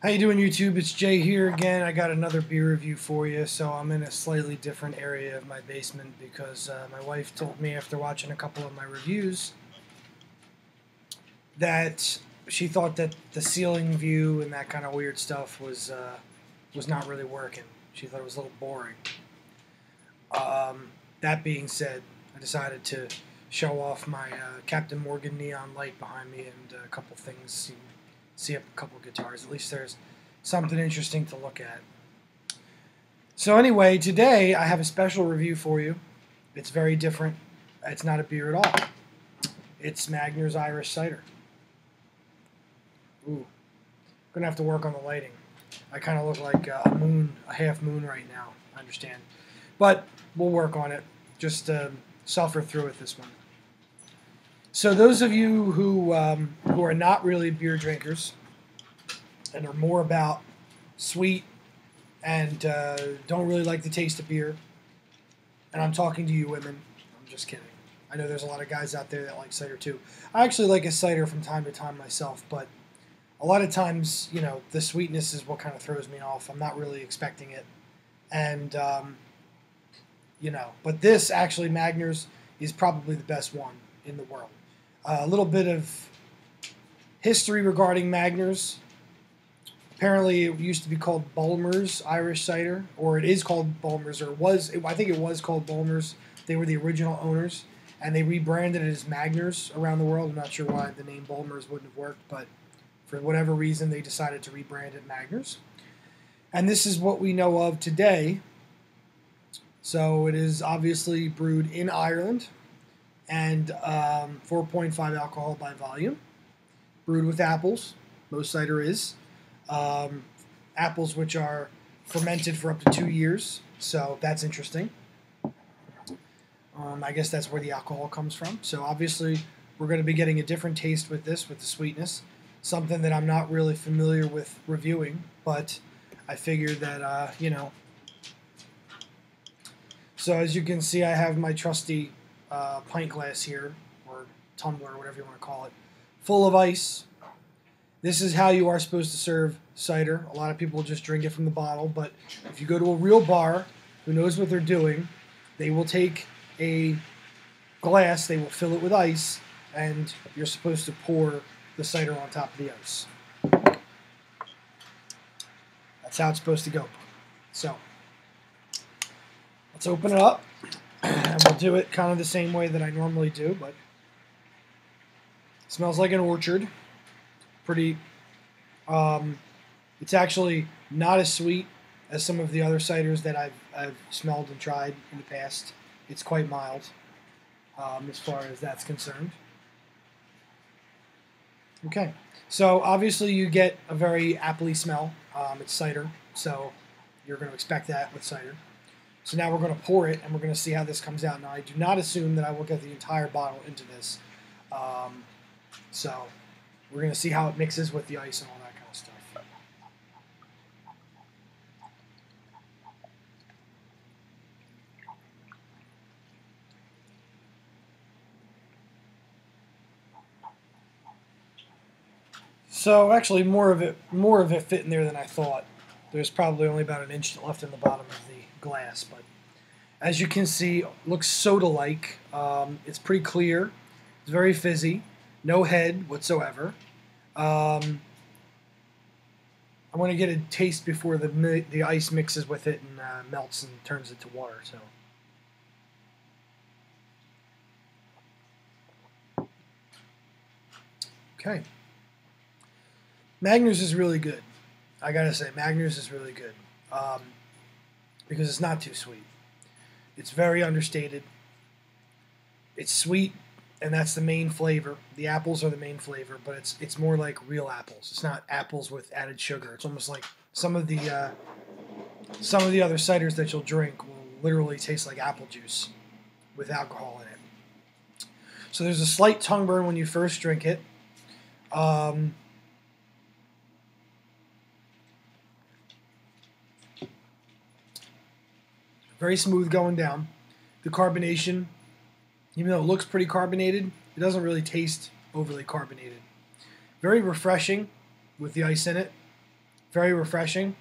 How you doing, YouTube? It's Jay here again. I got another beer review for you. So I'm in a slightly different area of my basement because my wife told me after watching a couple of my reviews that she thought that the ceiling view and that kind of weird stuff was not really working. She thought it was a little boring. That being said, I decided to show off my Captain Morgan neon light behind me and a couple things. See a couple guitars. At least there's something interesting to look at. So anyway, today I have a special review for you. It's very different. It's not a beer at all. It's Magners Irish Cider. Ooh, gonna have to work on the lighting. I kind of look like a half moon right now. I understand, but we'll work on it. Just suffer through it this one. So those of you who are not really beer drinkers and are more about sweet and don't really like the taste of beer, and I'm talking to you women, I'm just kidding. I know there's a lot of guys out there that like cider too. I actually like a cider from time to time myself, but a lot of times, you know, the sweetness is what kind of throws me off. I'm not really expecting it. And, you know, but this actually, Magners, is probably the best one in the world. A little bit of history regarding Magners. Apparently, it used to be called Bulmers Irish Cider, or it is called Bulmers, or I think it was called Bulmers. They were the original owners, and they rebranded it as Magners around the world. I'm not sure why the name Bulmers wouldn't have worked, but for whatever reason, they decided to rebrand it Magners. And this is what we know of today. So it is obviously brewed in Ireland, and 4.5 alcohol by volume, brewed with apples. Most cider is. Apples which are fermented for up to 2 years, so that's interesting. I guess that's where the alcohol comes from. So obviously we're going to be getting a different taste with this, with the sweetness, something that I'm not really familiar with reviewing, but I figured that, you know. So as you can see, I have my trusty pint glass here, or tumbler, or whatever you want to call it, full of ice. This is how you are supposed to serve cider. A lot of people just drink it from the bottle, but if you go to a real bar who knows what they're doing, they will take a glass, they will fill it with ice, and you're supposed to pour the cider on top of the ice. That's how it's supposed to go. So let's open it up, and we'll do it kind of the same way that I normally do, but it smells like an orchard. Pretty, it's actually not as sweet as some of the other ciders that I've smelled and tried in the past. It's quite mild as far as that's concerned. Okay, so obviously you get a very appley smell. It's cider, so you're going to expect that with cider. So now we're going to pour it, and we're going to see how this comes out. Now, I do not assume that I will get the entire bottle into this. So we're going to see how it mixes with the ice and all that kind of stuff. So actually, more of it fit in there than I thought. There's probably only about an inch left in the bottom of the glass, but as you can see, it looks soda-like. It's pretty clear. It's very fizzy. No head whatsoever. I want to get a taste before the ice mixes with it and melts and turns into water. So, okay. Magners is really good. I gotta say, Magners is really good because it's not too sweet. It's very understated. It's sweet, and that's the main flavor. The apples are the main flavor, but it's more like real apples. It's not apples with added sugar. It's almost like some of the other ciders that you'll drink will literally taste like apple juice with alcohol in it. So there's a slight tongue burn when you first drink it. Very smooth going down. The carbonation, even though it looks pretty carbonated, it doesn't really taste overly carbonated. Very refreshing with the ice in it. Very refreshing.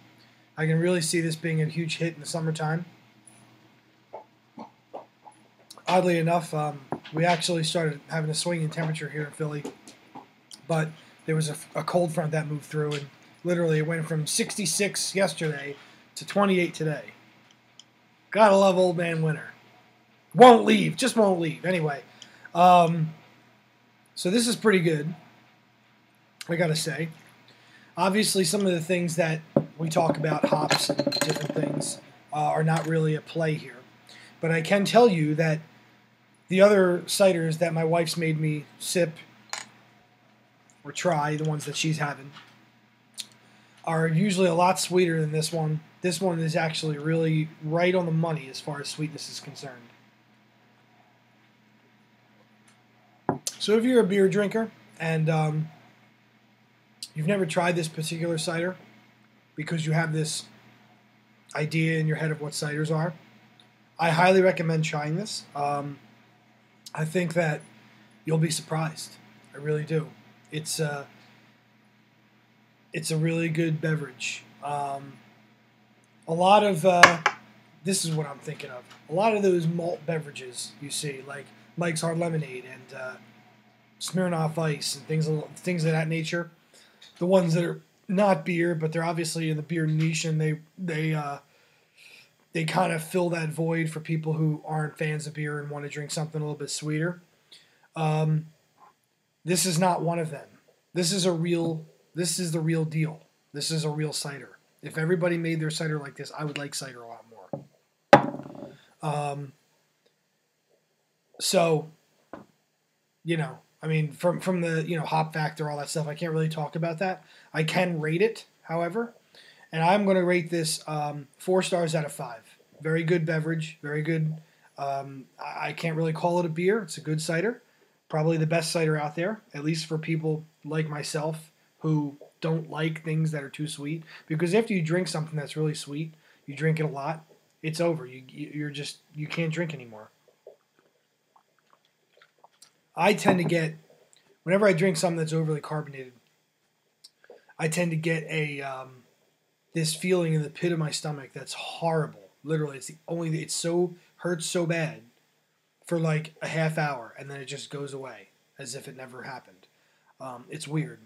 I can really see this being a huge hit in the summertime. Oddly enough, we actually started having a swing in temperature here in Philly, but there was a cold front that moved through, and literally it went from 66 yesterday to 28 today. Gotta love old man winter. Won't leave, just won't leave. Anyway, so this is pretty good, I gotta say. Obviously, some of the things that we talk about, hops and different things, are not really at play here. But I can tell you that the other ciders that my wife's made me sip or try, the ones that she's having, are usually a lot sweeter than this one. This one is actually really right on the money as far as sweetness is concerned. So if you're a beer drinker and you've never tried this particular cider because you have this idea in your head of what ciders are, I highly recommend trying this. I think that you'll be surprised. I really do. It's a really good beverage. A lot of this is what I'm thinking of. A lot of those malt beverages you see, like Mike's Hard Lemonade and Smirnoff Ice and things of that nature. The ones that are not beer, but they're obviously in the beer niche, and they kind of fill that void for people who aren't fans of beer and want to drink something a little bit sweeter. This is not one of them. This is the real deal. This is a real cider. If everybody made their cider like this, I would like cider a lot more. So, I mean, from the hop factor, all that stuff, I can't really talk about that. I can rate it, however, and I'm going to rate this 4 stars out of 5. Very good beverage, very good. I can't really call it a beer. It's a good cider, probably the best cider out there, at least for people like myself who don't like things that are too sweet. Because after you drink something that's really sweet, you drink it a lot, it's over. You can't drink anymore. I tend to get, whenever I drink something that's overly carbonated, I tend to get this feeling in the pit of my stomach that's horrible. Literally, it hurts so bad for like a half hour, and then it just goes away as if it never happened. It's weird.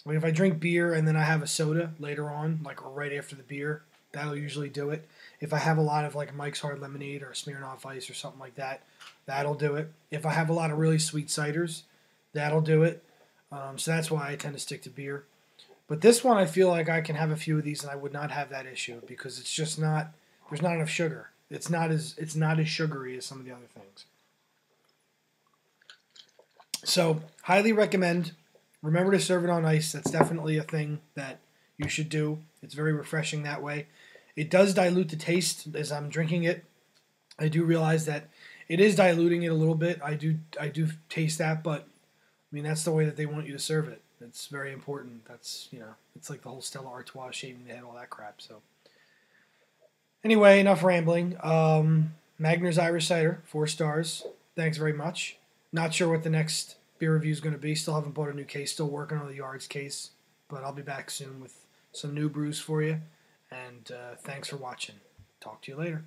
I mean, if I drink beer and then I have a soda later on, like right after the beer, that'll usually do it. If I have a lot of like Mike's Hard Lemonade or Smirnoff Ice or something like that, that'll do it. If I have a lot of really sweet ciders, that'll do it. So that's why I tend to stick to beer. But this one, I feel like I can have a few of these and I would not have that issue because it's just not. There's not enough sugar. It's not as sugary as some of the other things. So highly recommend. Remember to serve it on ice. That's definitely a thing that you should do. It's very refreshing that way. It does dilute the taste as I'm drinking it. I do realize that it is diluting it a little bit. I do taste that, but I mean that's the way that they want you to serve it. It's very important. That's it's like the whole Stella Artois shaving the head, all that crap. So anyway, enough rambling. Magners Irish Cider, 4 stars. Thanks very much. Not sure what the next beer review is going to be. Still haven't bought a new case. Still working on the Yards case. But I'll be back soon with some new brews for you. And thanks for watching. Talk to you later.